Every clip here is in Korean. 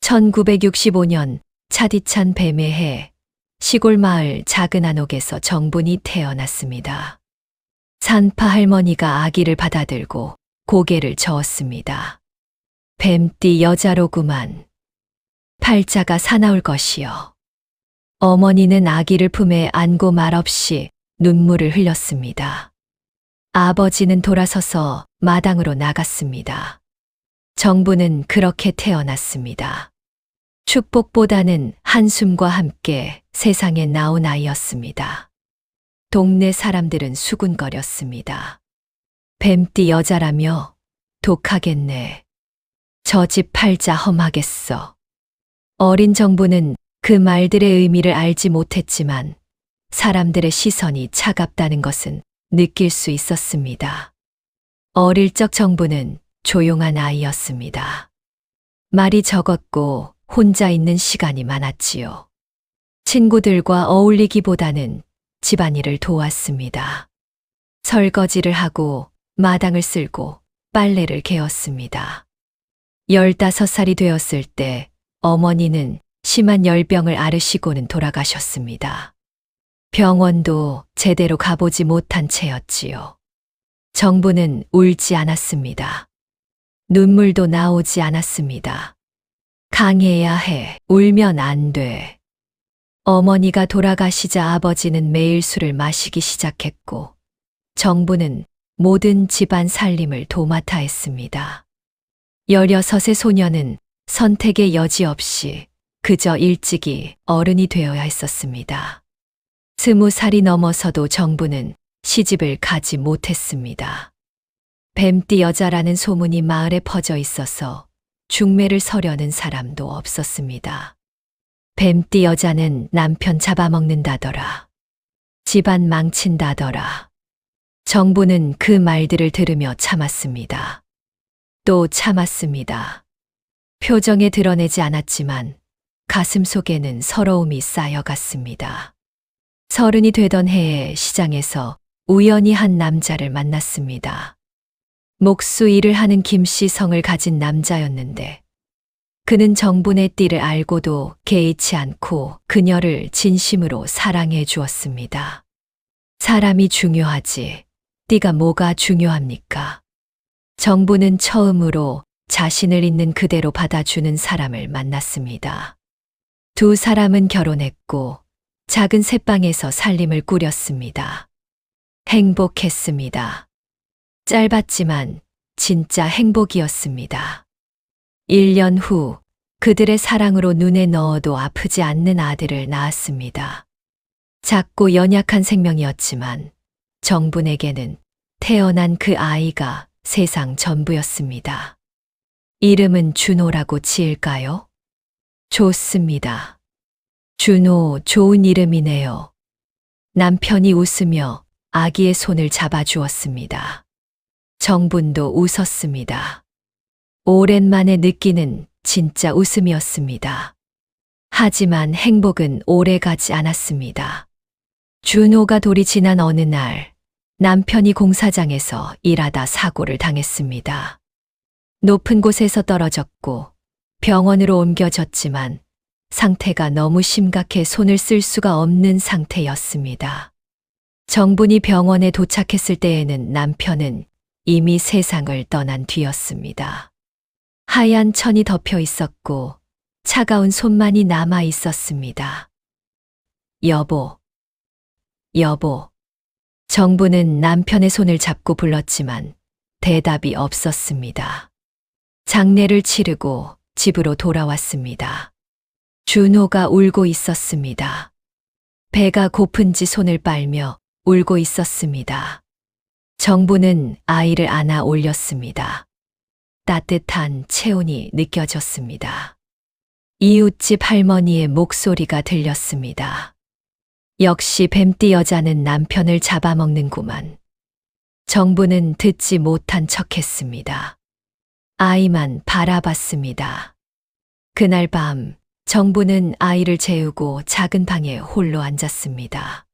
1965년 차디찬 뱀의 해, 시골 마을 작은 한옥에서 정분이 태어났습니다. 산파 할머니가 아기를 받아들고 고개를 저었습니다. 뱀띠 여자로구만. 팔자가 사나울 것이여. 어머니는 아기를 품에 안고 말없이 눈물을 흘렸습니다. 아버지는 돌아서서 마당으로 나갔습니다. 정부는 그렇게 태어났습니다. 축복보다는 한숨과 함께 세상에 나온 아이였습니다. 동네 사람들은 수군거렸습니다. 뱀띠 여자라며 독하겠네. 저 집 팔자 험하겠어. 어린 정부는 그 말들의 의미를 알지 못했지만 사람들의 시선이 차갑다는 것은 느낄 수 있었습니다. 어릴 적 정부는 조용한 아이였습니다. 말이 적었고 혼자 있는 시간이 많았지요. 친구들과 어울리기보다는 집안일을 도왔습니다. 설거지를 하고 마당을 쓸고 빨래를 개었습니다. 15살이 되었을 때 어머니는 심한 열병을 앓으시고는 돌아가셨습니다. 병원도 제대로 가보지 못한 채였지요. 정부는 울지 않았습니다. 눈물도 나오지 않았습니다. 강해야 해. 울면 안 돼. 어머니가 돌아가시자 아버지는 매일 술을 마시기 시작했고 정부는 모든 집안 살림을 도맡아 했습니다. 16의 소녀는 선택의 여지 없이 그저 일찍이 어른이 되어야 했었습니다. 20살이 넘어서도 정부는 시집을 가지 못했습니다. 뱀띠 여자라는 소문이 마을에 퍼져 있어서 중매를 서려는 사람도 없었습니다. 뱀띠 여자는 남편 잡아먹는다더라. 집안 망친다더라. 정부는 그 말들을 들으며 참았습니다. 또 참았습니다. 표정에 드러내지 않았지만 가슴 속에는 서러움이 쌓여갔습니다. 30이 되던 해에 시장에서 우연히 한 남자를 만났습니다. 목수 일을 하는 김씨 성을 가진 남자였는데 그는 정분의 띠를 알고도 개의치 않고 그녀를 진심으로 사랑해 주었습니다. 사람이 중요하지 띠가 뭐가 중요합니까? 정부는 처음으로 자신을 있는 그대로 받아주는 사람을 만났습니다. 두 사람은 결혼했고 작은 새방에서 살림을 꾸렸습니다. 행복했습니다. 짧았지만 진짜 행복이었습니다. 1년 후 그들의 사랑으로 눈에 넣어도 아프지 않는 아들을 낳았습니다. 작고 연약한 생명이었지만 정분에게는 태어난 그 아이가 세상 전부였습니다. 이름은 준호라고 지을까요? 좋습니다. 준호, 좋은 이름이네요. 남편이 웃으며 아기의 손을 잡아주었습니다. 정분도 웃었습니다. 오랜만에 느끼는 진짜 웃음이었습니다. 하지만 행복은 오래가지 않았습니다. 준호가 돌이 지난 어느 날 남편이 공사장에서 일하다 사고를 당했습니다. 높은 곳에서 떨어졌고 병원으로 옮겨졌지만 상태가 너무 심각해 손을 쓸 수가 없는 상태였습니다. 정분이 병원에 도착했을 때에는 남편은 이미 세상을 떠난 뒤였습니다. 하얀 천이 덮여 있었고 차가운 손만이 남아 있었습니다. 여보, 여보. 정부는 남편의 손을 잡고 불렀지만 대답이 없었습니다. 장례를 치르고 집으로 돌아왔습니다. 준호가 울고 있었습니다. 배가 고픈지 손을 빨며 울고 있었습니다. 정부는 아이를 안아 올렸습니다. 따뜻한 체온이 느껴졌습니다. 이웃집 할머니의 목소리가 들렸습니다. 역시 뱀띠 여자는 남편을 잡아먹는구만. 정부는 듣지 못한 척했습니다. 아이만 바라봤습니다. 그날 밤 정부는 아이를 재우고 작은 방에 홀로 앉았습니다.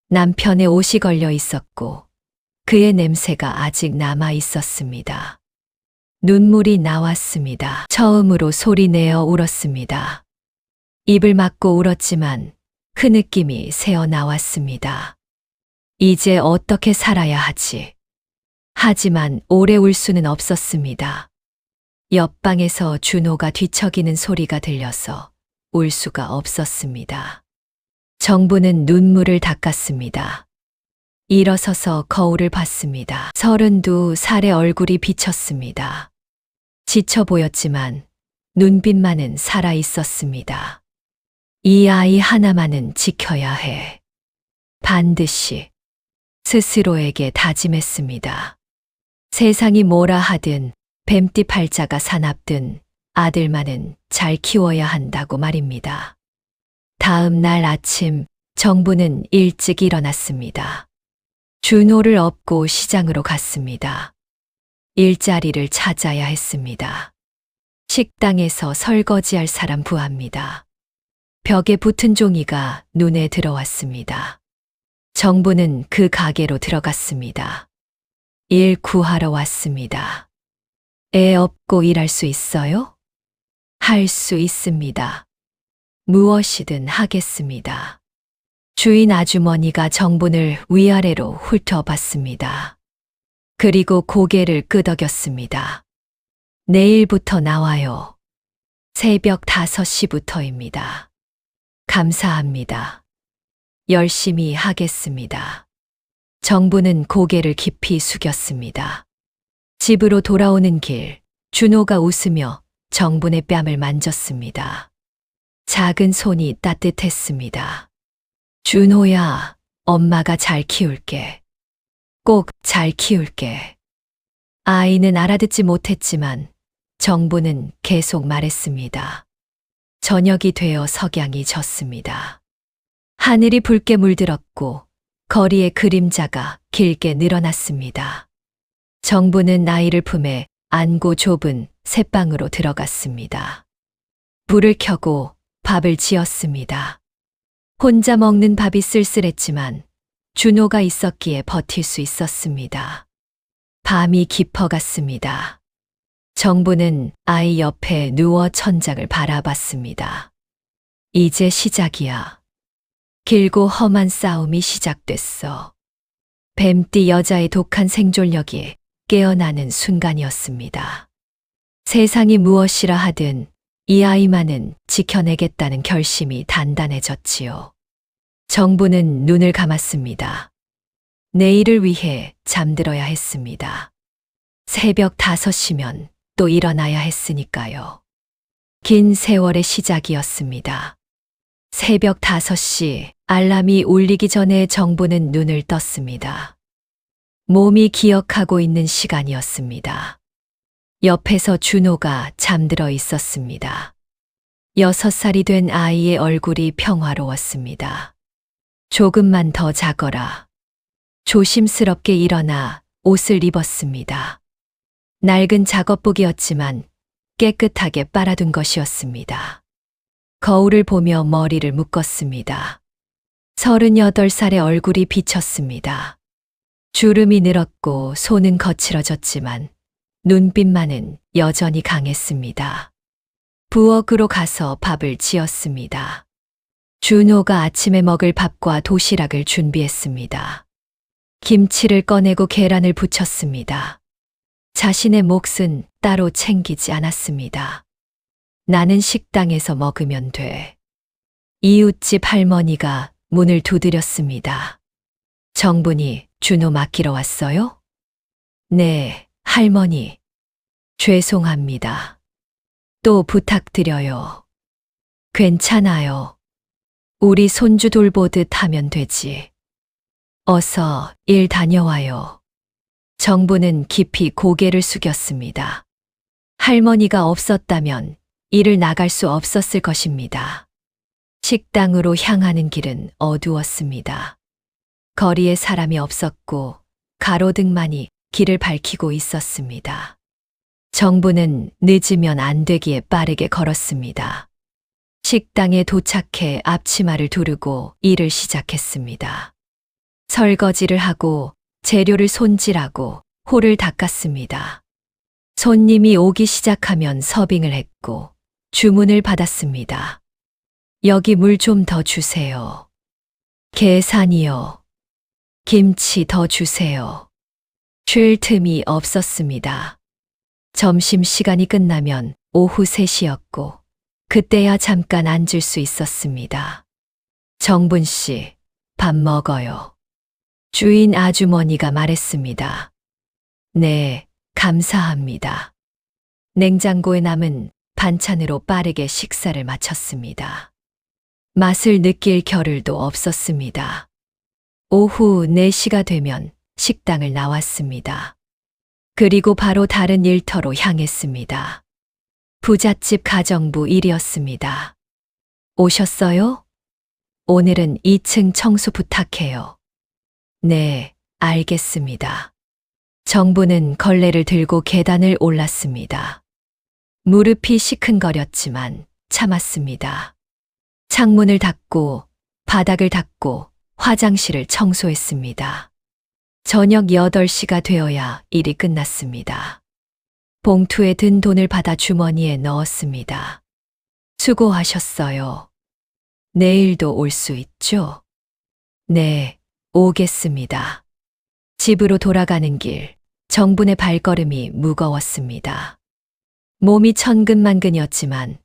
남편의 옷이 걸려 있었고 그의 냄새가 아직 남아 있었습니다. 눈물이 나왔습니다. 처음으로 소리내어 울었습니다. 입을 막고 울었지만 그 느낌이 새어 나왔습니다. 이제 어떻게 살아야 하지? 하지만 오래 울 수는 없었습니다. 옆방에서 준호가 뒤척이는 소리가 들려서 울 수가 없었습니다. 정부는 눈물을 닦았습니다. 일어서서 거울을 봤습니다. 32살의 얼굴이 비쳤습니다. 지쳐 보였지만 눈빛만은 살아 있었습니다. 이 아이 하나만은 지켜야 해. 반드시 스스로에게 다짐했습니다. 세상이 뭐라 하든 뱀띠 팔자가 사납든 아들만은 잘 키워야 한다고 말입니다. 다음 날 아침 정부는 일찍 일어났습니다. 준호를 업고 시장으로 갔습니다. 일자리를 찾아야 했습니다. 식당에서 설거지할 사람 구합니다. 벽에 붙은 종이가 눈에 들어왔습니다. 정부는 그 가게로 들어갔습니다. 일 구하러 왔습니다. 애 업고 일할 수 있어요? 할 수 있습니다. 무엇이든 하겠습니다. 주인 아주머니가 정분을 위아래로 훑어봤습니다. 그리고 고개를 끄덕였습니다. 내일부터 나와요. 새벽 5시부터입니다. 감사합니다. 열심히 하겠습니다. 정부는 고개를 깊이 숙였습니다. 집으로 돌아오는 길, 준호가 웃으며 정분의 뺨을 만졌습니다. 작은 손이 따뜻했습니다. 준호야, 엄마가 잘 키울게. 꼭 잘 키울게. 아이는 알아듣지 못했지만 정부는 계속 말했습니다. 저녁이 되어 석양이 졌습니다. 하늘이 붉게 물들었고 거리의 그림자가 길게 늘어났습니다. 정부는 아이를 품에 안고 좁은 새방으로 들어갔습니다. 불을 켜고 밥을 지었습니다. 혼자 먹는 밥이 쓸쓸했지만 준호가 있었기에 버틸 수 있었습니다. 밤이 깊어갔습니다. 정부는 아이 옆에 누워 천장을 바라봤습니다. 이제 시작이야. 길고 험한 싸움이 시작됐어. 뱀띠 여자의 독한 생존력이 깨어나는 순간이었습니다. 세상이 무엇이라 하든 이 아이만은 지켜내겠다는 결심이 단단해졌지요. 정부는 눈을 감았습니다. 내일을 위해 잠들어야 했습니다. 새벽 5시면 또 일어나야 했으니까요. 긴 세월의 시작이었습니다. 새벽 5시 알람이 울리기 전에 정부는 눈을 떴습니다. 몸이 기억하고 있는 시간이었습니다. 옆에서 준호가 잠들어 있었습니다. 6살이 된 아이의 얼굴이 평화로웠습니다. 조금만 더 자거라. 조심스럽게 일어나 옷을 입었습니다. 낡은 작업복이었지만 깨끗하게 빨아둔 것이었습니다. 거울을 보며 머리를 묶었습니다. 38살의 얼굴이 비쳤습니다. 주름이 늘었고 손은 거칠어졌지만 눈빛만은 여전히 강했습니다. 부엌으로 가서 밥을 지었습니다. 준호가 아침에 먹을 밥과 도시락을 준비했습니다. 김치를 꺼내고 계란을 부쳤습니다. 자신의 몫은 따로 챙기지 않았습니다. 나는 식당에서 먹으면 돼. 이웃집 할머니가 문을 두드렸습니다. 정분이 준호 맡기러 왔어요? 네, 할머니. 죄송합니다. 또 부탁드려요. 괜찮아요. 우리 손주 돌보듯 하면 되지. 어서 일 다녀와요. 정부는 깊이 고개를 숙였습니다. 할머니가 없었다면 일을 나갈 수 없었을 것입니다. 식당으로 향하는 길은 어두웠습니다. 거리에 사람이 없었고 가로등만이 길을 밝히고 있었습니다. 정부는 늦으면 안 되기에 빠르게 걸었습니다. 식당에 도착해 앞치마를 두르고 일을 시작했습니다. 설거지를 하고 재료를 손질하고 홀을 닦았습니다. 손님이 오기 시작하면 서빙을 했고 주문을 받았습니다. 여기 물 좀 더 주세요. 계산이요. 김치 더 주세요. 쉴 틈이 없었습니다. 점심시간이 끝나면 오후 3시였고 그때야 잠깐 앉을 수 있었습니다. 정분 씨, 밥 먹어요. 주인 아주머니가 말했습니다. 네, 감사합니다. 냉장고에 남은 반찬으로 빠르게 식사를 마쳤습니다. 맛을 느낄 겨를도 없었습니다. 오후 4시가 되면 식당을 나왔습니다. 그리고 바로 다른 일터로 향했습니다. 부잣집 가정부 일이었습니다. 오셨어요? 오늘은 2층 청소 부탁해요. 네, 알겠습니다. 정부는 걸레를 들고 계단을 올랐습니다. 무릎이 시큰거렸지만 참았습니다. 창문을 닫고 바닥을 닦고 화장실을 청소했습니다. 저녁 8시가 되어야 일이 끝났습니다. 봉투에 든 돈을 받아 주머니에 넣었습니다. 수고하셨어요. 내일도 올 수 있죠? 네, 오겠습니다. 집으로 돌아가는 길, 정분의 발걸음이 무거웠습니다. 몸이 천근만근이었지만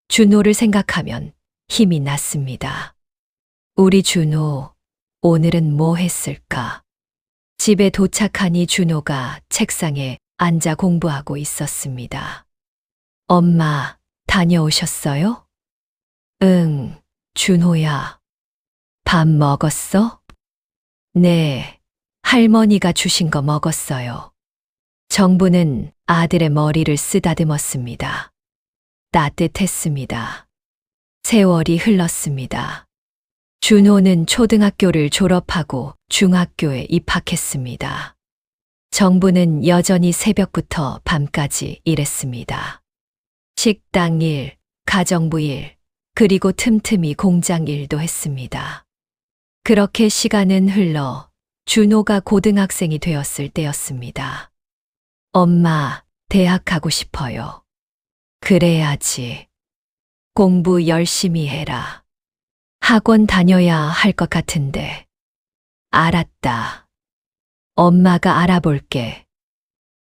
준호를 생각하면 힘이 났습니다. 우리 준호, 오늘은 뭐 했을까? 집에 도착하니 준호가 책상에 앉아 공부하고 있었습니다. 엄마, 다녀오셨어요? 응, 준호야. 밥 먹었어? 네, 할머니가 주신 거 먹었어요. 정부는 아들의 머리를 쓰다듬었습니다. 따뜻했습니다. 세월이 흘렀습니다. 준호는 초등학교를 졸업하고 중학교에 입학했습니다. 정부는 여전히 새벽부터 밤까지 일했습니다. 식당 일, 가정부 일, 그리고 틈틈이 공장 일도 했습니다. 그렇게 시간은 흘러 준호가 고등학생이 되었을 때였습니다. 엄마, 대학 가고 싶어요. 그래야지. 공부 열심히 해라. 학원 다녀야 할 것 같은데. 알았다. 엄마가 알아볼게.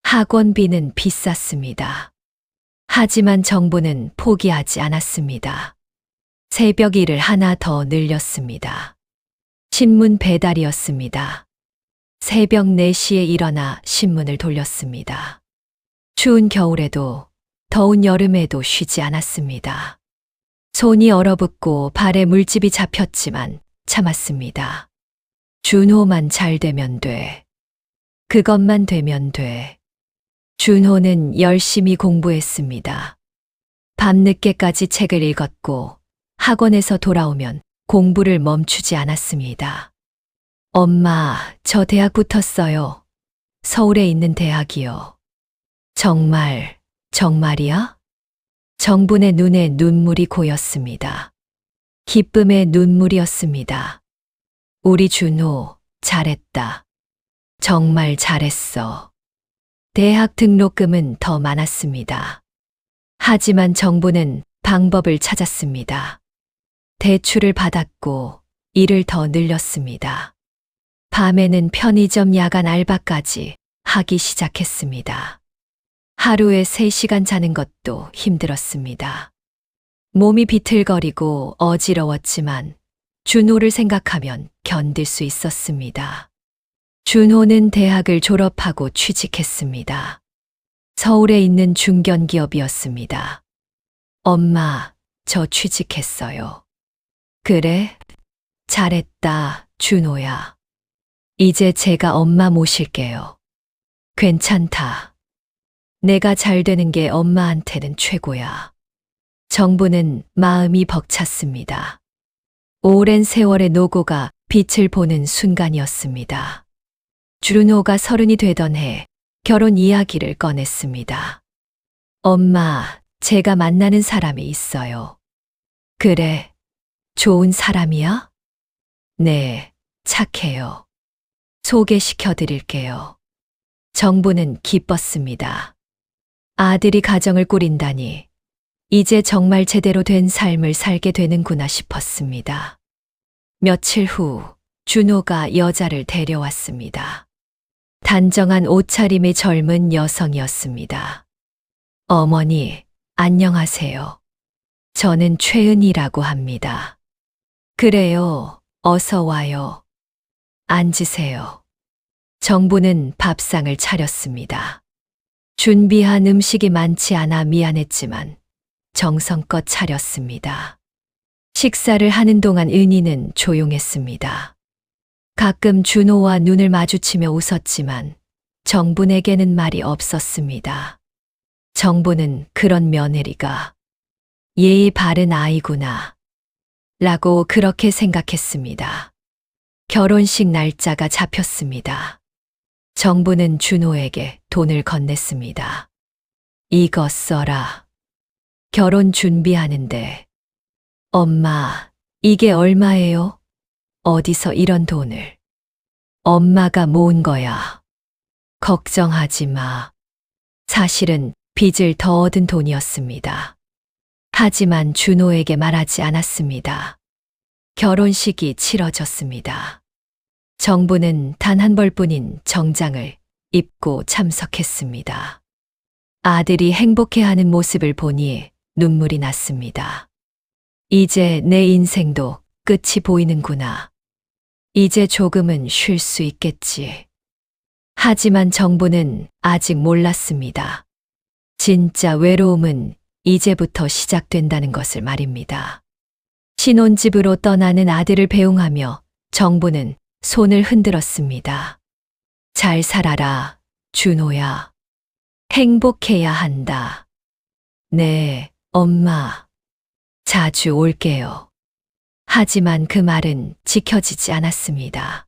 학원비는 비쌌습니다. 하지만 정부는 포기하지 않았습니다. 새벽 일을 하나 더 늘렸습니다. 신문 배달이었습니다. 새벽 4시에 일어나 신문을 돌렸습니다. 추운 겨울에도 더운 여름에도 쉬지 않았습니다. 손이 얼어붙고 발에 물집이 잡혔지만 참았습니다. 준호만 잘 되면 돼. 그것만 되면 돼. 준호는 열심히 공부했습니다. 밤늦게까지 책을 읽었고 학원에서 돌아오면 공부를 멈추지 않았습니다. 엄마, 저 대학 붙었어요. 서울에 있는 대학이요. 정말, 정말이야? 정분의 눈에 눈물이 고였습니다. 기쁨의 눈물이었습니다. 우리 준호, 잘했다. 정말 잘했어. 대학 등록금은 더 많았습니다. 하지만 정부는 방법을 찾았습니다. 대출을 받았고 일을 더 늘렸습니다. 밤에는 편의점 야간 알바까지 하기 시작했습니다. 하루에 3시간 자는 것도 힘들었습니다. 몸이 비틀거리고 어지러웠지만 준호를 생각하면 견딜 수 있었습니다. 준호는 대학을 졸업하고 취직했습니다. 서울에 있는 중견기업이었습니다. 엄마, 저 취직했어요. 그래? 잘했다, 준호야. 이제 제가 엄마 모실게요. 괜찮다. 내가 잘 되는 게 엄마한테는 최고야. 정부는 마음이 벅찼습니다. 오랜 세월의 노고가 빛을 보는 순간이었습니다. 준호가 30이 되던 해 결혼 이야기를 꺼냈습니다. 엄마, 제가 만나는 사람이 있어요. 그래, 좋은 사람이야? 네, 착해요. 소개시켜 드릴게요. 정부는 기뻤습니다. 아들이 가정을 꾸린다니 이제 정말 제대로 된 삶을 살게 되는구나 싶었습니다. 며칠 후 준호가 여자를 데려왔습니다. 단정한 옷차림의 젊은 여성이었습니다. 어머니, 안녕하세요. 저는 최은이라고 합니다. 그래요, 어서 와요. 앉으세요. 정부는 밥상을 차렸습니다. 준비한 음식이 많지 않아 미안했지만 정성껏 차렸습니다. 식사를 하는 동안 은희는 조용했습니다. 가끔 준호와 눈을 마주치며 웃었지만 정분에게는 말이 없었습니다. 정부는 그런 며느리가 예의 바른 아이구나 라고 그렇게 생각했습니다. 결혼식 날짜가 잡혔습니다. 정부는 준호에게 돈을 건넸습니다. 이거 써라. 결혼 준비하는데. 엄마, 이게 얼마예요? 어디서 이런 돈을? 엄마가 모은 거야. 걱정하지 마. 사실은 빚을 더 얻은 돈이었습니다. 하지만 준호에게 말하지 않았습니다. 결혼식이 치러졌습니다. 정부는 단 한 벌뿐인 정장을 입고 참석했습니다. 아들이 행복해하는 모습을 보니 눈물이 났습니다. 이제 내 인생도 끝이 보이는구나. 이제 조금은 쉴 수 있겠지. 하지만 정부는 아직 몰랐습니다. 진짜 외로움은 이제부터 시작된다는 것을 말입니다. 신혼집으로 떠나는 아들을 배웅하며 정부는 손을 흔들었습니다. 잘 살아라, 준호야. 행복해야 한다. 네, 엄마. 자주 올게요. 하지만 그 말은 지켜지지 않았습니다.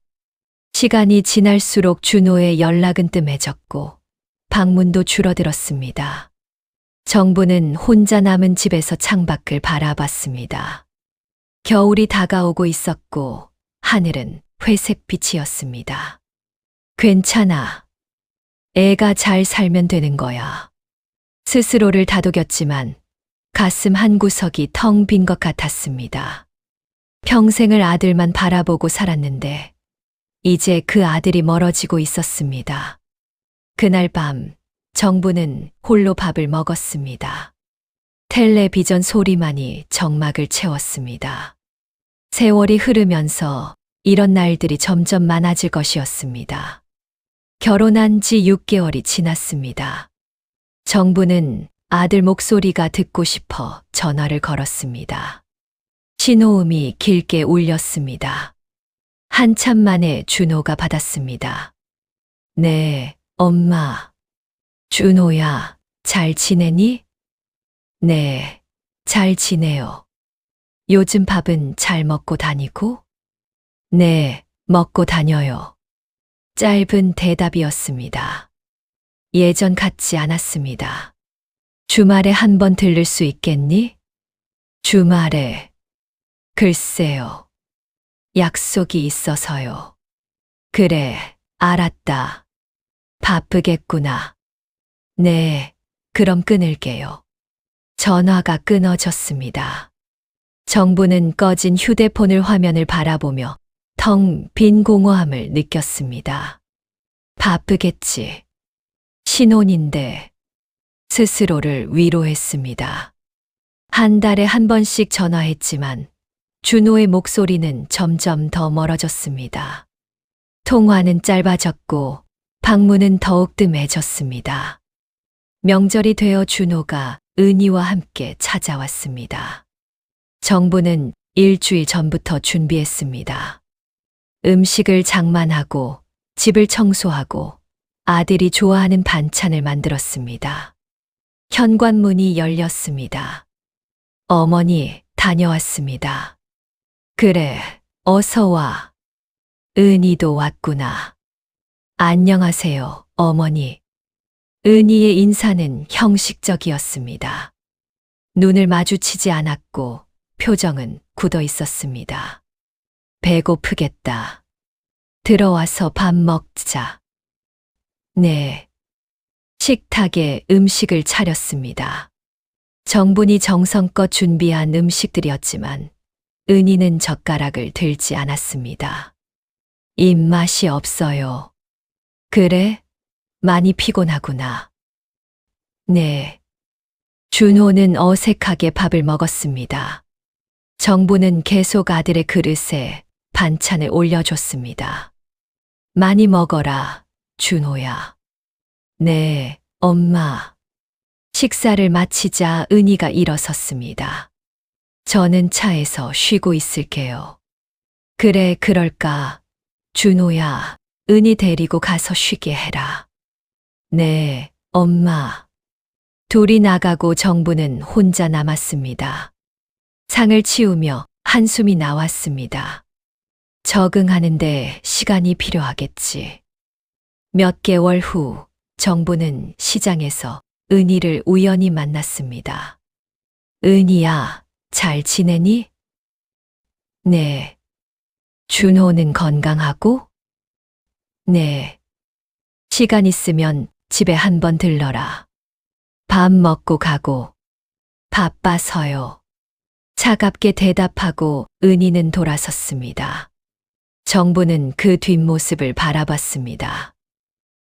시간이 지날수록 준호의 연락은 뜸해졌고 방문도 줄어들었습니다. 정부는 혼자 남은 집에서 창밖을 바라봤습니다. 겨울이 다가오고 있었고 하늘은 회색빛이었습니다. 괜찮아. 애가 잘 살면 되는 거야. 스스로를 다독였지만 가슴 한구석이 텅 빈 것 같았습니다. 평생을 아들만 바라보고 살았는데 이제 그 아들이 멀어지고 있었습니다. 그날 밤 정부는 홀로 밥을 먹었습니다. 텔레비전 소리만이 정막을 채웠습니다. 세월이 흐르면서 이런 날들이 점점 많아질 것이었습니다. 결혼한 지 6개월이 지났습니다. 정부는 아들 목소리가 듣고 싶어 전화를 걸었습니다. 신호음이 길게 울렸습니다. 한참 만에 준호가 받았습니다. 네, 엄마. 준호야, 잘 지내니? 네, 잘 지내요. 요즘 밥은 잘 먹고 다니고? 네, 먹고 다녀요. 짧은 대답이었습니다. 예전 같지 않았습니다. 주말에 한 번 들를 수 있겠니? 주말에. 글쎄요. 약속이 있어서요. 그래, 알았다. 바쁘겠구나. 네, 그럼 끊을게요. 전화가 끊어졌습니다. 정부는 꺼진 휴대폰을 화면을 바라보며 텅 빈 공허함을 느꼈습니다. 바쁘겠지. 신혼인데 스스로를 위로했습니다. 한 달에 한 번씩 전화했지만 준호의 목소리는 점점 더 멀어졌습니다. 통화는 짧아졌고 방문은 더욱 뜸해졌습니다. 명절이 되어 준호가 은희와 함께 찾아왔습니다. 정부는 일주일 전부터 준비했습니다. 음식을 장만하고 집을 청소하고 아들이 좋아하는 반찬을 만들었습니다. 현관문이 열렸습니다. 어머니, 다녀왔습니다. 그래, 어서 와. 은희도 왔구나. 안녕하세요, 어머니. 은희의 인사는 형식적이었습니다. 눈을 마주치지 않았고 표정은 굳어 있었습니다. 배고프겠다. 들어와서 밥 먹자. 네. 식탁에 음식을 차렸습니다. 정분이 정성껏 준비한 음식들이었지만 은희는 젓가락을 들지 않았습니다. 입맛이 없어요. 그래? 많이 피곤하구나. 네. 준호는 어색하게 밥을 먹었습니다. 정부는 계속 아들의 그릇에 반찬을 올려줬습니다. 많이 먹어라, 준호야. 네, 엄마. 식사를 마치자 은희가 일어섰습니다. 저는 차에서 쉬고 있을게요. 그래, 그럴까. 준호야, 은희 데리고 가서 쉬게 해라. 네, 엄마. 둘이 나가고 정부는 혼자 남았습니다. 상을 치우며 한숨이 나왔습니다. 적응하는데 시간이 필요하겠지. 몇 개월 후 정부는 시장에서 은희를 우연히 만났습니다. 은희야, 잘 지내니? 네. 준호는 건강하고? 네. 시간 있으면 집에 한번 들러라. 밥 먹고 가고. 바빠서요. 차갑게 대답하고 은희는 돌아섰습니다. 정부는 그 뒷모습을 바라봤습니다.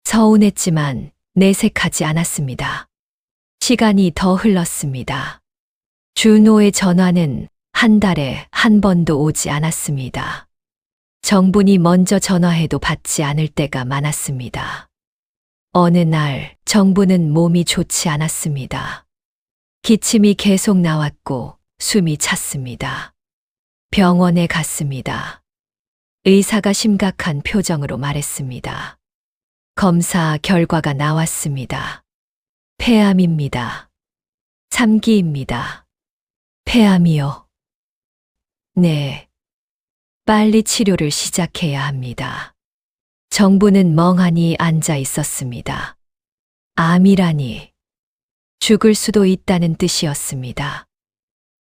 서운했지만 내색하지 않았습니다. 시간이 더 흘렀습니다. 준호의 전화는 한 달에 한 번도 오지 않았습니다. 정분이 먼저 전화해도 받지 않을 때가 많았습니다. 어느 날 정부는 몸이 좋지 않았습니다. 기침이 계속 나왔고 숨이 찼습니다. 병원에 갔습니다. 의사가 심각한 표정으로 말했습니다. 검사 결과가 나왔습니다. 폐암입니다. 3기입니다. 폐암이요. 네. 빨리 치료를 시작해야 합니다. 정부는 멍하니 앉아 있었습니다. 암이라니. 죽을 수도 있다는 뜻이었습니다.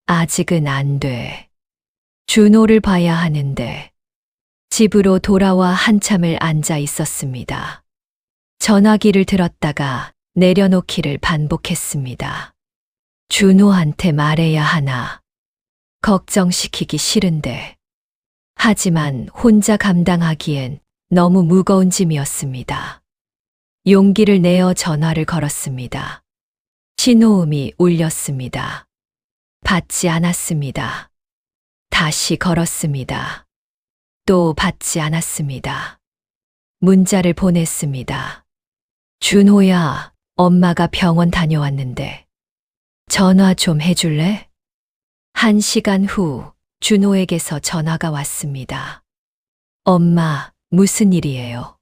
아직은 안 돼. 준호를 봐야 하는데. 집으로 돌아와 한참을 앉아 있었습니다. 전화기를 들었다가 내려놓기를 반복했습니다. 준호한테 말해야 하나. 걱정시키기 싫은데. 하지만 혼자 감당하기엔 너무 무거운 짐이었습니다. 용기를 내어 전화를 걸었습니다. 신호음이 울렸습니다. 받지 않았습니다. 다시 걸었습니다. 또 받지 않았습니다. 문자를 보냈습니다. 준호야, 엄마가 병원 다녀왔는데. 전화 좀 해줄래? 1시간 후 준호에게서 전화가 왔습니다. 엄마, 무슨 일이에요?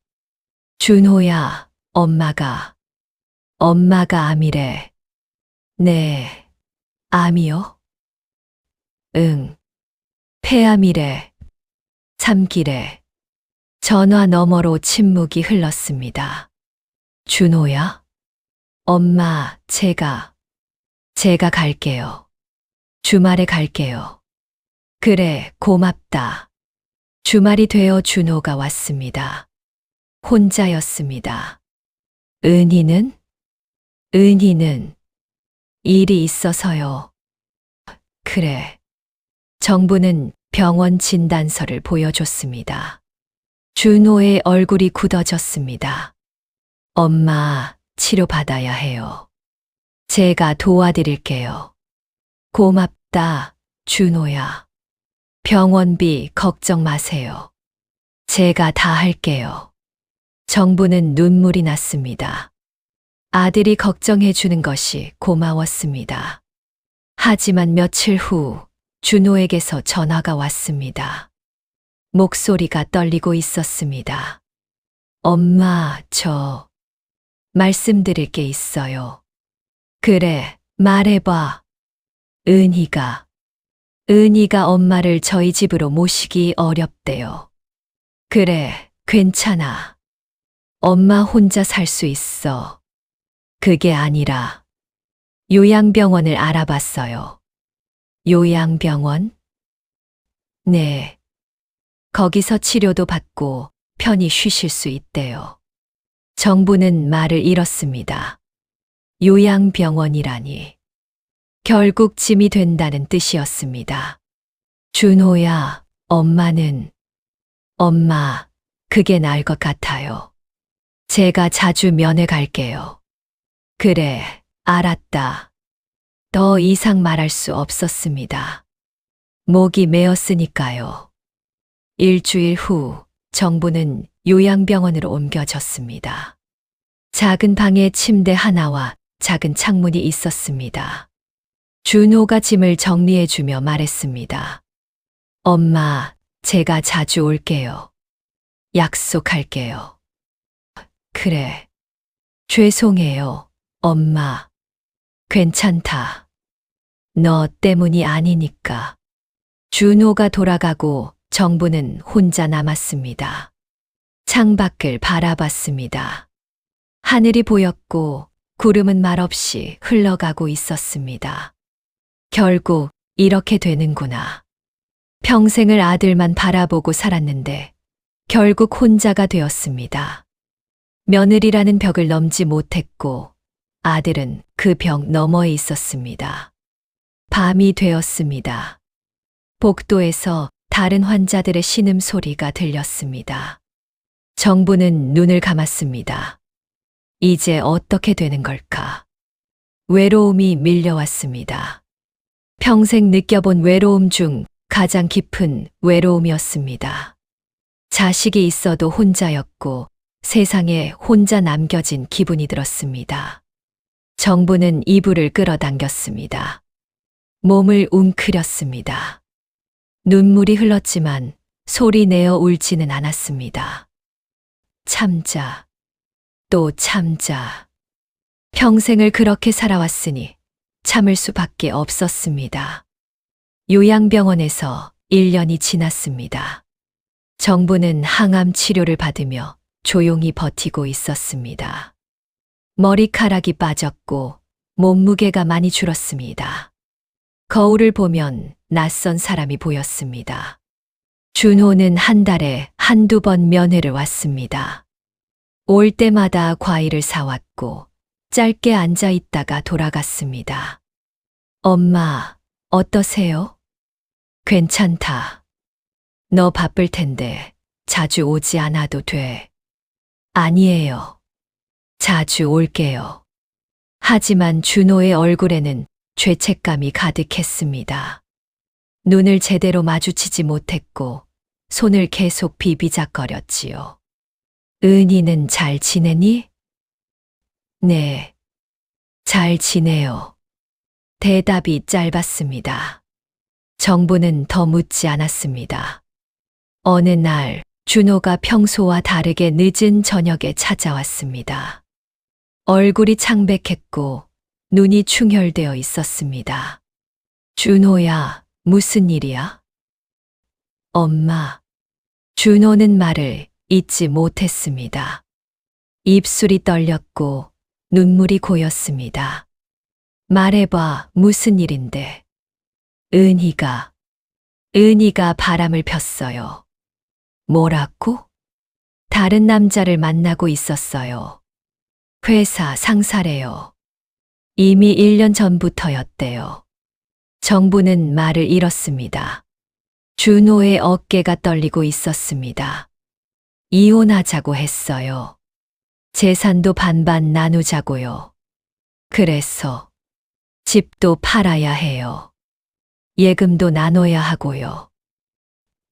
준호야, 엄마가 암이래. 네, 암이요? 응, 폐암이래. 3기래. 전화 너머로 침묵이 흘렀습니다. 준호야? 엄마, 제가 갈게요. 주말에 갈게요. 그래, 고맙다. 주말이 되어 준호가 왔습니다. 혼자였습니다. 은희는 일이 있어서요. 그래. 정부는 병원 진단서를 보여줬습니다. 준호의 얼굴이 굳어졌습니다. 엄마, 치료받아야 해요. 제가 도와드릴게요. 고맙다, 준호야. 병원비 걱정 마세요. 제가 다 할게요. 정부는 눈물이 났습니다. 아들이 걱정해 주는 것이 고마웠습니다. 하지만 며칠 후 준호에게서 전화가 왔습니다. 목소리가 떨리고 있었습니다. 엄마, 저 말씀드릴 게 있어요. 그래, 말해봐. 은희가 엄마를 저희 집으로 모시기 어렵대요. 그래, 괜찮아. 엄마 혼자 살 수 있어. 그게 아니라 요양병원을 알아봤어요. 요양병원? 네. 거기서 치료도 받고 편히 쉬실 수 있대요. 정부는 말을 잃었습니다. 요양병원이라니. 결국 짐이 된다는 뜻이었습니다. 준호야, 엄마, 그게 나을 것 같아요. 제가 자주 면회 갈게요. 그래, 알았다. 더 이상 말할 수 없었습니다. 목이 메었으니까요. 일주일 후 정부는 요양병원으로 옮겨졌습니다. 작은 방에 침대 하나와 작은 창문이 있었습니다. 준호가 짐을 정리해주며 말했습니다. 엄마, 제가 자주 올게요. 약속할게요. 그래. 죄송해요, 엄마. 괜찮다. 너 때문이 아니니까. 준호가 돌아가고 정부는 혼자 남았습니다. 창밖을 바라봤습니다. 하늘이 보였고 구름은 말없이 흘러가고 있었습니다. 결국 이렇게 되는구나. 평생을 아들만 바라보고 살았는데 결국 혼자가 되었습니다. 며느리라는 벽을 넘지 못했고 아들은 그 벽 너머에 있었습니다. 밤이 되었습니다. 복도에서 다른 환자들의 신음소리가 들렸습니다. 정부는 눈을 감았습니다. 이제 어떻게 되는 걸까? 외로움이 밀려왔습니다. 평생 느껴본 외로움 중 가장 깊은 외로움이었습니다. 자식이 있어도 혼자였고 세상에 혼자 남겨진 기분이 들었습니다. 정부는 이불을 끌어당겼습니다. 몸을 웅크렸습니다. 눈물이 흘렀지만 소리 내어 울지는 않았습니다. 참자, 또 참자. 평생을 그렇게 살아왔으니 참을 수밖에 없었습니다. 요양병원에서 1년이 지났습니다. 정부는 항암 치료를 받으며 조용히 버티고 있었습니다. 머리카락이 빠졌고 몸무게가 많이 줄었습니다. 거울을 보면 낯선 사람이 보였습니다. 준호는 한 달에 한두 번 면회를 왔습니다. 올 때마다 과일을 사왔고 짧게 앉아 있다가 돌아갔습니다. 엄마, 어떠세요? 괜찮다. 너 바쁠 텐데 자주 오지 않아도 돼. 아니에요. 자주 올게요. 하지만 준호의 얼굴에는 죄책감이 가득했습니다. 눈을 제대로 마주치지 못했고 손을 계속 비비작거렸지요. 은희는 잘 지내니? 네, 잘 지내요. 대답이 짧았습니다. 정부는 더 묻지 않았습니다. 어느 날 준호가 평소와 다르게 늦은 저녁에 찾아왔습니다. 얼굴이 창백했고 눈이 충혈되어 있었습니다. 준호야, 무슨 일이야? 엄마. 준호는 말을 잇지 못했습니다. 입술이 떨렸고 눈물이 고였습니다. 말해봐, 무슨 일인데? 은희가 바람을 폈어요. 뭐라고? 다른 남자를 만나고 있었어요. 회사 상사래요. 이미 1년 전부터였대요. 정부는 말을 잃었습니다. 준호의 어깨가 떨리고 있었습니다. 이혼하자고 했어요. 재산도 반반 나누자고요. 그래서 집도 팔아야 해요. 예금도 나눠야 하고요.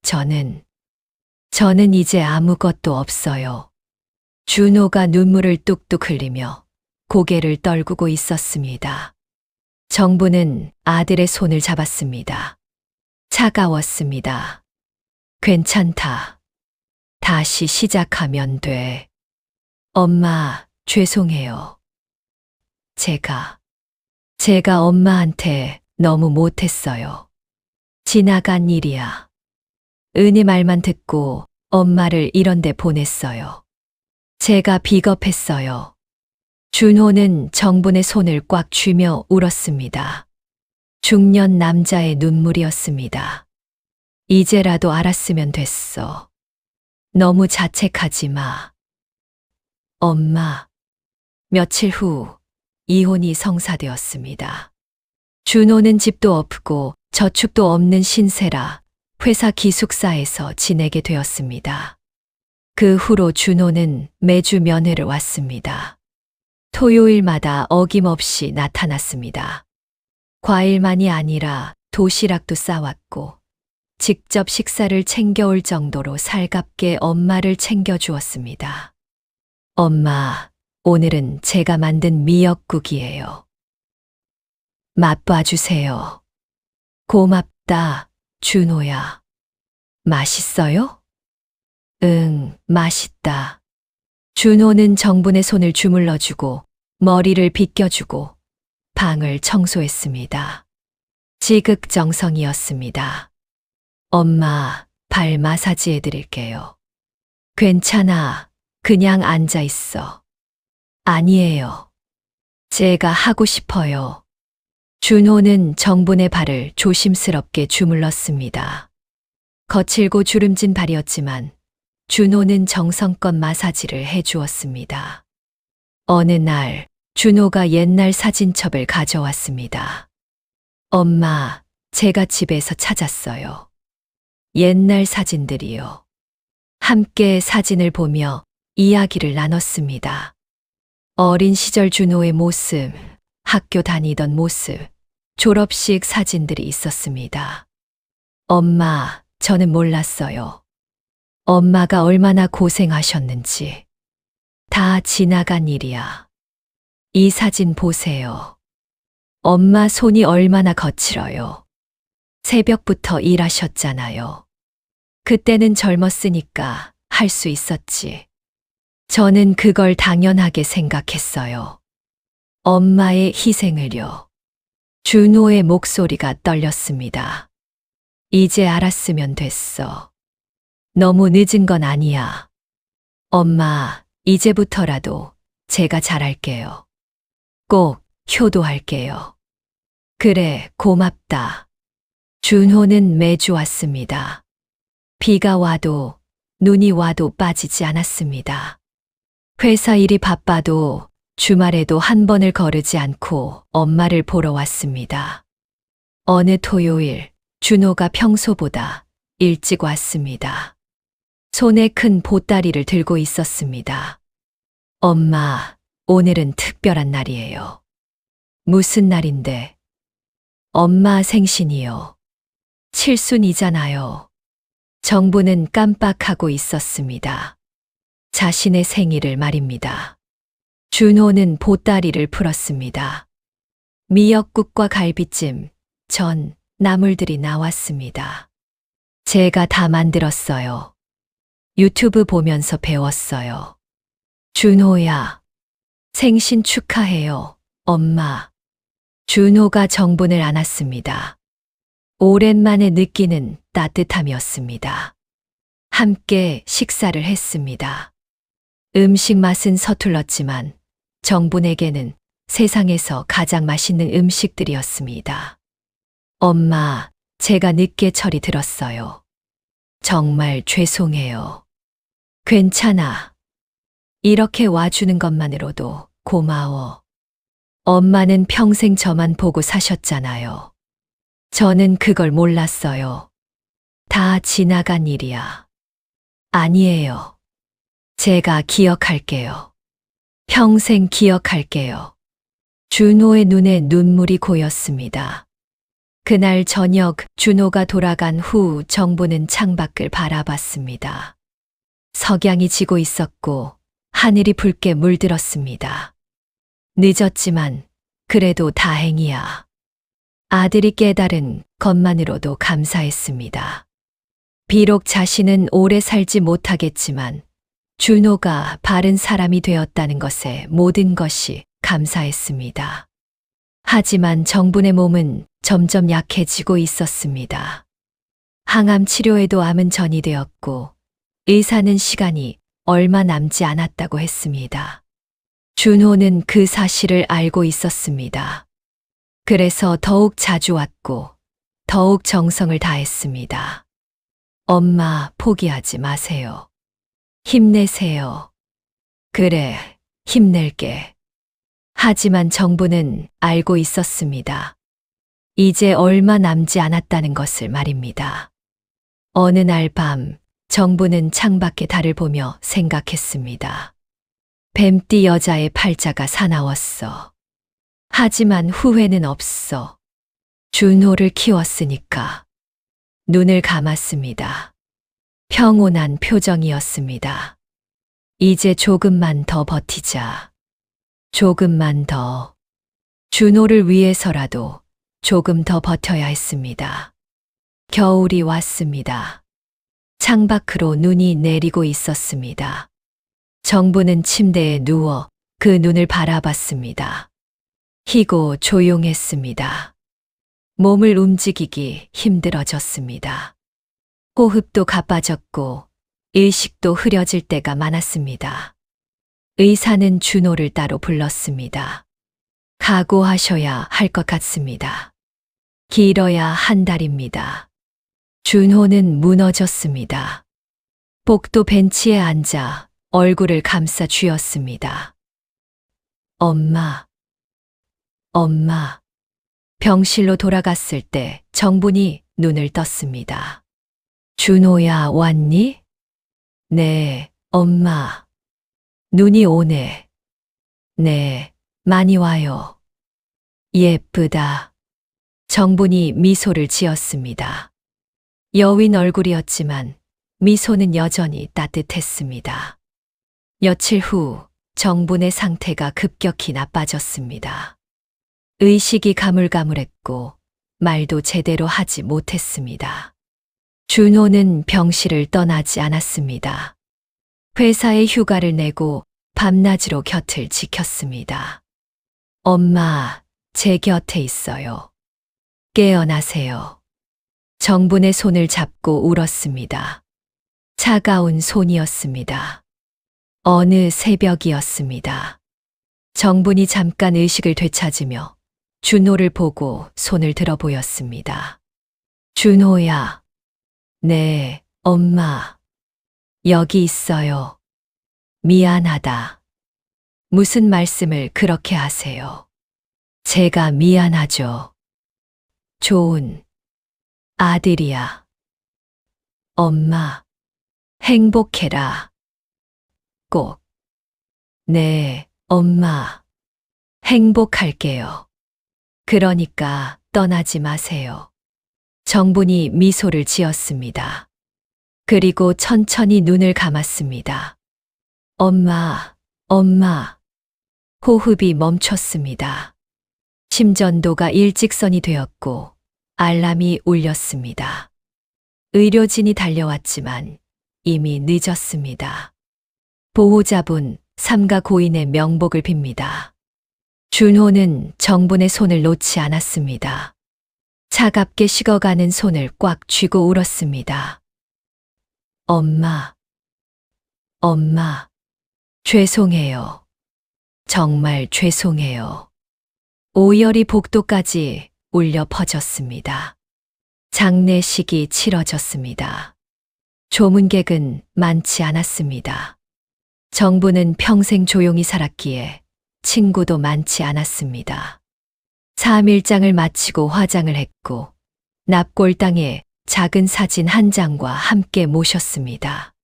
저는 이제 아무것도 없어요. 준호가 눈물을 뚝뚝 흘리며 고개를 떨구고 있었습니다. 정부는 아들의 손을 잡았습니다. 차가웠습니다. 괜찮다. 다시 시작하면 돼. 엄마, 죄송해요. 제가 엄마한테 너무 못했어요. 지나간 일이야. 은희 말만 듣고 엄마를 이런 데 보냈어요. 제가 비겁했어요. 준호는 정분의 손을 꽉 쥐며 울었습니다. 중년 남자의 눈물이었습니다. 이제라도 알았으면 됐어. 너무 자책하지 마. 엄마. 며칠 후 이혼이 성사되었습니다. 준호는 집도 없고 저축도 없는 신세라 회사 기숙사에서 지내게 되었습니다. 그 후로 준호는 매주 면회를 왔습니다. 토요일마다 어김없이 나타났습니다. 과일만이 아니라 도시락도 싸왔고 직접 식사를 챙겨올 정도로 살갑게 엄마를 챙겨주었습니다. 엄마, 오늘은 제가 만든 미역국이에요. 맛봐주세요. 고맙다, 준호야. 맛있어요? 응, 맛있다. 준호는 정분의 손을 주물러주고 머리를 빗겨주고 방을 청소했습니다. 지극정성이었습니다. 엄마, 발 마사지 해드릴게요. 괜찮아. 그냥 앉아 있어. 아니에요. 제가 하고 싶어요. 준호는 정분의 발을 조심스럽게 주물렀습니다. 거칠고 주름진 발이었지만 준호는 정성껏 마사지를 해주었습니다. 어느 날 준호가 옛날 사진첩을 가져왔습니다. 엄마, 제가 집에서 찾았어요. 옛날 사진들이요. 함께 사진을 보며 이야기를 나눴습니다. 어린 시절 준호의 모습, 학교 다니던 모습, 졸업식 사진들이 있었습니다. 엄마, 저는 몰랐어요. 엄마가 얼마나 고생하셨는지. 다 지나간 일이야. 이 사진 보세요. 엄마 손이 얼마나 거칠어요. 새벽부터 일하셨잖아요. 그때는 젊었으니까 할 수 있었지. 저는 그걸 당연하게 생각했어요. 엄마의 희생을요. 준호의 목소리가 떨렸습니다. 이제 알았으면 됐어. 너무 늦은 건 아니야. 엄마, 이제부터라도 제가 잘할게요. 꼭 효도할게요. 그래, 고맙다. 준호는 매주 왔습니다. 비가 와도 눈이 와도 빠지지 않았습니다. 회사 일이 바빠도 주말에도 한 번을 거르지 않고 엄마를 보러 왔습니다. 어느 토요일, 준호가 평소보다 일찍 왔습니다. 손에 큰 보따리를 들고 있었습니다. 엄마, 오늘은 특별한 날이에요. 무슨 날인데? 엄마 생신이요. 칠순이잖아요. 정부는 깜빡하고 있었습니다. 자신의 생일을 말입니다. 준호는 보따리를 풀었습니다. 미역국과 갈비찜, 전, 나물들이 나왔습니다. 제가 다 만들었어요. 유튜브 보면서 배웠어요. 준호야, 생신 축하해요, 엄마. 준호가 정분을 안았습니다. 오랜만에 느끼는 따뜻함이었습니다. 함께 식사를 했습니다. 음식 맛은 서툴렀지만 정분에게는 세상에서 가장 맛있는 음식들이었습니다. 엄마, 제가 늦게 철이 들었어요. 정말 죄송해요. 괜찮아. 이렇게 와주는 것만으로도 고마워. 엄마는 평생 저만 보고 사셨잖아요. 저는 그걸 몰랐어요. 다 지나간 일이야. 아니에요. 제가 기억할게요. 평생 기억할게요. 준호의 눈에 눈물이 고였습니다. 그날 저녁 준호가 돌아간 후 정부는 창밖을 바라봤습니다. 석양이 지고 있었고 하늘이 붉게 물들었습니다. 늦었지만 그래도 다행이야. 아들이 깨달은 것만으로도 감사했습니다. 비록 자신은 오래 살지 못하겠지만 준호가 바른 사람이 되었다는 것에 모든 것이 감사했습니다. 하지만 정분의 몸은 점점 약해지고 있었습니다. 항암 치료에도 암은 전이 되었고 의사는 시간이 얼마 남지 않았다고 했습니다. 준호는 그 사실을 알고 있었습니다. 그래서 더욱 자주 왔고 더욱 정성을 다했습니다. 엄마, 포기하지 마세요. 힘내세요. 그래, 힘낼게. 하지만 정부는 알고 있었습니다. 이제 얼마 남지 않았다는 것을 말입니다. 어느 날 밤, 정부는 창밖의 달을 보며 생각했습니다. 뱀띠 여자의 팔자가 사나웠어. 하지만 후회는 없어. 준호를 키웠으니까. 눈을 감았습니다. 평온한 표정이었습니다. 이제 조금만 더 버티자. 조금만 더. 준호를 위해서라도 조금 더 버텨야 했습니다. 겨울이 왔습니다. 창밖으로 눈이 내리고 있었습니다. 정부는 침대에 누워 그 눈을 바라봤습니다. 희고 조용했습니다. 몸을 움직이기 힘들어졌습니다. 호흡도 가빠졌고 일식도 흐려질 때가 많았습니다. 의사는 준호를 따로 불렀습니다. 각오하셔야 할 것 같습니다. 길어야 한 달입니다. 준호는 무너졌습니다. 복도 벤치에 앉아 얼굴을 감싸 쥐었습니다. 엄마, 엄마. 병실로 돌아갔을 때 정분이 눈을 떴습니다. 준호야, 왔니? 네, 엄마. 눈이 오네. 네, 많이 와요. 예쁘다. 정분이 미소를 지었습니다. 여윈 얼굴이었지만 미소는 여전히 따뜻했습니다. 며칠 후 정분의 상태가 급격히 나빠졌습니다. 의식이 가물가물했고 말도 제대로 하지 못했습니다. 준호는 병실을 떠나지 않았습니다. 회사에 휴가를 내고 밤낮으로 곁을 지켰습니다. 엄마, 제 곁에 있어요. 깨어나세요. 정분의 손을 잡고 울었습니다. 차가운 손이었습니다. 어느 새벽이었습니다. 정분이 잠깐 의식을 되찾으며 준호를 보고 손을 들어 보였습니다. 준호야. 네, 엄마. 여기 있어요. 미안하다. 무슨 말씀을 그렇게 하세요? 제가 미안하죠. 좋은 아들이야. 엄마, 행복해라. 꼭. 네, 엄마. 행복할게요. 그러니까 떠나지 마세요. 정분이 미소를 지었습니다. 그리고 천천히 눈을 감았습니다. 엄마, 엄마. 호흡이 멈췄습니다. 심전도가 일직선이 되었고 알람이 울렸습니다. 의료진이 달려왔지만 이미 늦었습니다. 보호자분, 삼가 고인의 명복을 빕니다. 준호는 정분의 손을 놓지 않았습니다. 차갑게 식어가는 손을 꽉 쥐고 울었습니다. 엄마, 엄마, 죄송해요. 정말 죄송해요. 오열이 복도까지 울려 퍼졌습니다. 장례식이 치러졌습니다. 조문객은 많지 않았습니다. 정부는 평생 조용히 살았기에 친구도 많지 않았습니다. 3일장을 마치고 화장을 했고 납골당에 작은 사진 한 장과 함께 모셨습니다.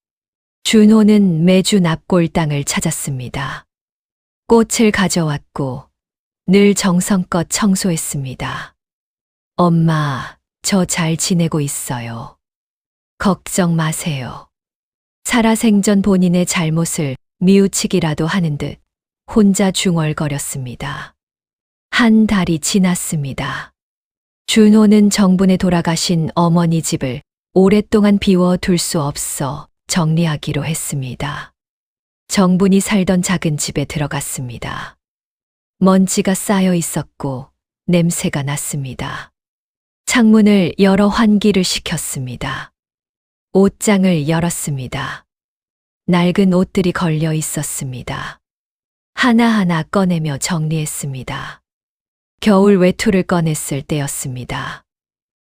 준호는 매주 납골당을 찾았습니다. 꽃을 가져왔고 늘 정성껏 청소했습니다. 엄마, 저 잘 지내고 있어요. 걱정 마세요. 살아생전 본인의 잘못을 뉘우치기라도 하는 듯 혼자 중얼거렸습니다. 한 달이 지났습니다. 준호는 정분에 돌아가신 어머니 집을 오랫동안 비워둘 수 없어 정리하기로 했습니다. 정분이 살던 작은 집에 들어갔습니다. 먼지가 쌓여 있었고 냄새가 났습니다. 창문을 열어 환기를 시켰습니다. 옷장을 열었습니다. 낡은 옷들이 걸려 있었습니다. 하나하나 꺼내며 정리했습니다. 겨울 외투를 꺼냈을 때였습니다.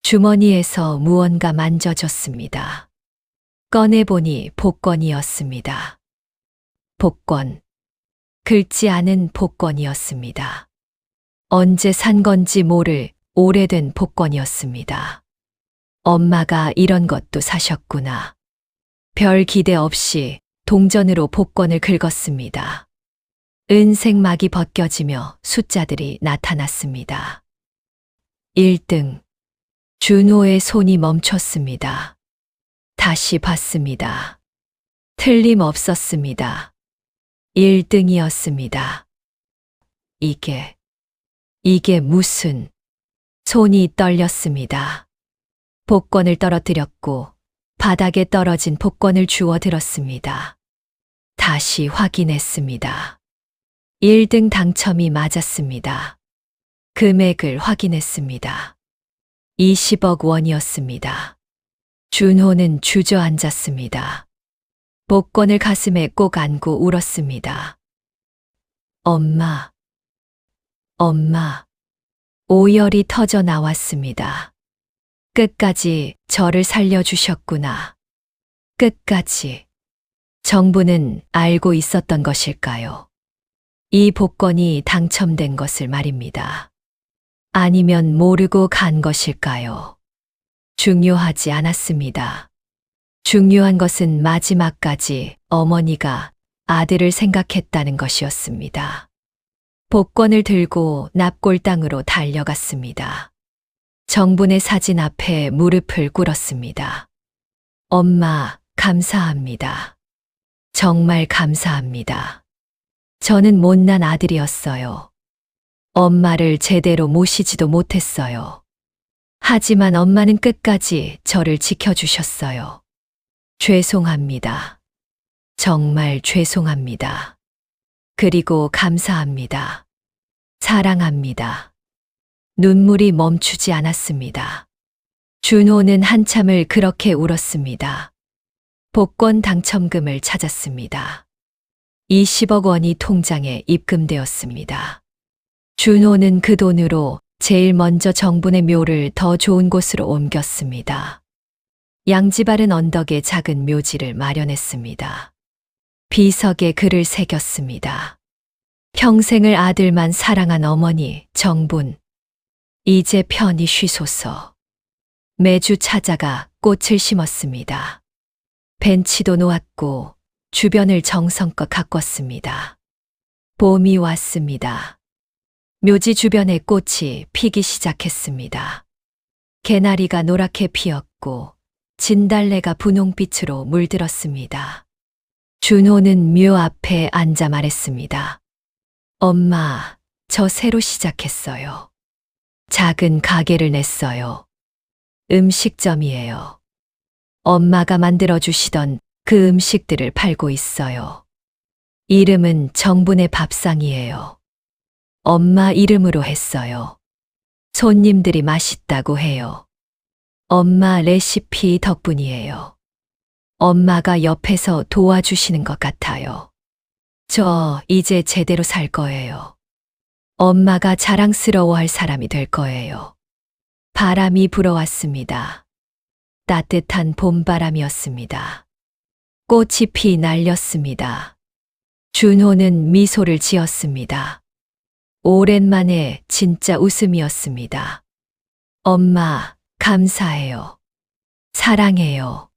주머니에서 무언가 만져졌습니다. 꺼내보니 복권이었습니다. 복권. 긁지 않은 복권이었습니다. 언제 산 건지 모를 오래된 복권이었습니다. 엄마가 이런 것도 사셨구나. 별 기대 없이 동전으로 복권을 긁었습니다. 은색막이 벗겨지며 숫자들이 나타났습니다. 1등. 준호의 손이 멈췄습니다. 다시 봤습니다. 틀림없었습니다. 1등이었습니다. 이게 무슨... 손이 떨렸습니다. 복권을 떨어뜨렸고 바닥에 떨어진 복권을 주워 들었습니다. 다시 확인했습니다. 1등 당첨이 맞았습니다. 금액을 확인했습니다. 20억 원이었습니다. 준호는 주저앉았습니다. 복권을 가슴에 꼭 안고 울었습니다. 엄마. 오열이 터져 나왔습니다. 끝까지 저를 살려주셨구나. 끝까지. 정부는 알고 있었던 것일까요? 이 복권이 당첨된 것을 말입니다. 아니면 모르고 간 것일까요? 중요하지 않았습니다. 중요한 것은 마지막까지 어머니가 아들을 생각했다는 것이었습니다. 복권을 들고 납골당으로 달려갔습니다. 정분의 사진 앞에 무릎을 꿇었습니다. 엄마, 감사합니다. 정말 감사합니다. 저는 못난 아들이었어요. 엄마를 제대로 모시지도 못했어요. 하지만 엄마는 끝까지 저를 지켜주셨어요. 죄송합니다. 정말 죄송합니다. 그리고 감사합니다. 사랑합니다. 눈물이 멈추지 않았습니다. 준호는 한참을 그렇게 울었습니다. 복권 당첨금을 찾았습니다. 20억 원이 통장에 입금되었습니다. 준호는 그 돈으로 제일 먼저 정분의 묘를 더 좋은 곳으로 옮겼습니다. 양지바른 언덕에 작은 묘지를 마련했습니다. 비석에 글을 새겼습니다. 평생을 아들만 사랑한 어머니 정분, 이제 편히 쉬소서. 매주 찾아가 꽃을 심었습니다. 벤치도 놓았고 주변을 정성껏 가꿨습니다. 봄이 왔습니다. 묘지 주변에 꽃이 피기 시작했습니다. 개나리가 노랗게 피었고 진달래가 분홍빛으로 물들었습니다. 준호는 묘 앞에 앉아 말했습니다. 엄마, 저 새로 시작했어요. 작은 가게를 냈어요. 음식점이에요. 엄마가 만들어주시던 그 음식들을 팔고 있어요. 이름은 정분의 밥상이에요. 엄마 이름으로 했어요. 손님들이 맛있다고 해요. 엄마 레시피 덕분이에요. 엄마가 옆에서 도와주시는 것 같아요. 저 이제 제대로 살 거예요. 엄마가 자랑스러워할 사람이 될 거예요. 바람이 불어왔습니다. 따뜻한 봄바람이었습니다. 꽃이 피 날렸습니다. 준호는 미소를 지었습니다. 오랜만에 진짜 웃음이었습니다. 엄마, 감사해요. 사랑해요.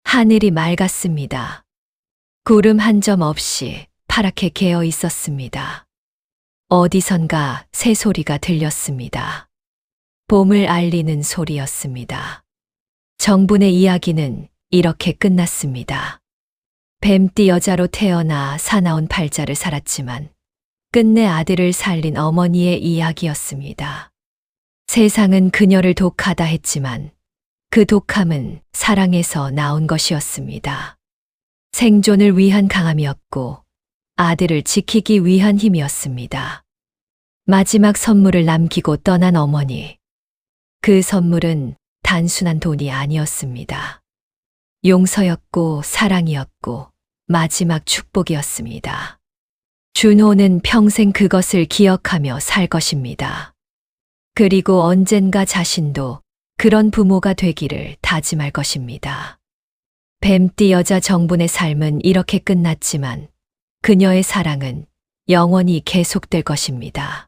하늘이 맑았습니다. 구름 한 점 없이 파랗게 개어 있었습니다. 어디선가 새소리가 들렸습니다. 봄을 알리는 소리였습니다. 정분의 이야기는 이렇게 끝났습니다. 뱀띠 여자로 태어나 사나운 팔자를 살았지만 끝내 아들을 살린 어머니의 이야기였습니다. 세상은 그녀를 독하다 했지만 그 독함은 사랑에서 나온 것이었습니다. 생존을 위한 강함이었고 아들을 지키기 위한 힘이었습니다. 마지막 선물을 남기고 떠난 어머니. 그 선물은 단순한 돈이 아니었습니다. 용서였고 사랑이었고 마지막 축복이었습니다. 준호는 평생 그것을 기억하며 살 것입니다. 그리고 언젠가 자신도 그런 부모가 되기를 다짐할 것입니다. 뱀띠 여자 정분의 삶은 이렇게 끝났지만 그녀의 사랑은 영원히 계속될 것입니다.